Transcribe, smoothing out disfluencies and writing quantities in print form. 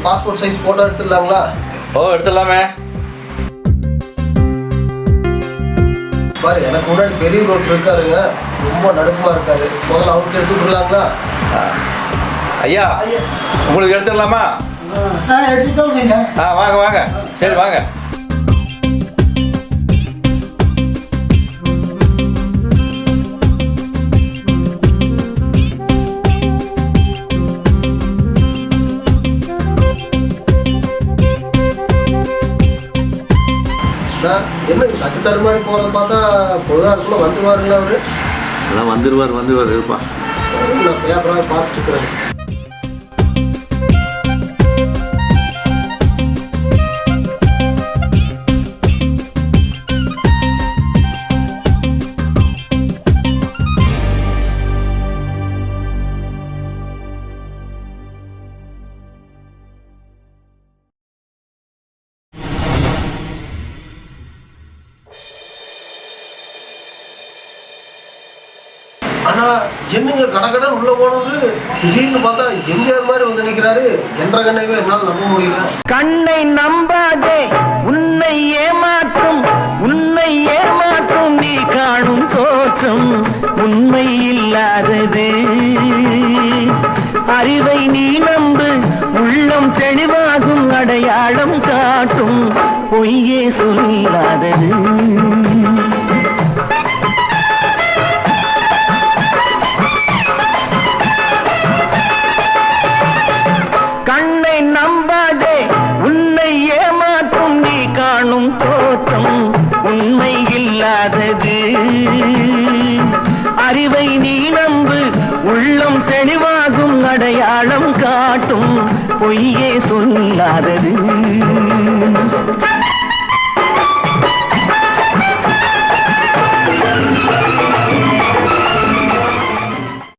Passport size photo எடுத்துடலாங்களா? ஓ எடுத்துடலாமே. பாரு எனக்கு முன்னாடி பெரிய ரோட் இருக்காருங்க, ரொம்ப நடுக்கமா இருக்காரு. முதல்ல அவருக்கு எடுத்து விடலாங்களா? ஐயா உங்களுக்கு எடுத்துடலாமா? எடுத்துட்டோம் நீங்க. வாங்க வாங்க. சரி வாங்க. என்ன கட்டுத்தடு மாதிரி போகிறத பார்த்தா பொழுதாருக்குள்ள வந்துருவாருங்களா அவரு? அதான் வந்துருவார் இருப்பா. சரி நான் பேப்பராக பார்த்துட்டு இருக்கிறேன். ஆனா என்னங்க கடகடன் உள்ள போனது திடீர்னு பார்த்தா எம்ஜிஆர் மாதிரி வந்து நிக்கிறாரு. என்ற கண்ணைவே என்னால நம்ப முடியல. கண்ணை நம்பாதே, உன்னை ஏமாற்றும் நீ காணும் தோற்றம் உண்மை இல்லாதது. அறிவை நீ நம்பு, உள்ளம் தெளிவாகும், அடையாளம் காட்டும் பொய்யே சொல்லாதது. கண்ணை நம்பாதே, உன்னை ஏமாற்றும் நீ காணும் தோற்றம் உண்மை இல்லாதது. அறிவை நீ நம்பு, உள்ளம் தெளிவாகும், அடையாளம் காட்டும் பொய்யே சொல்லாதது.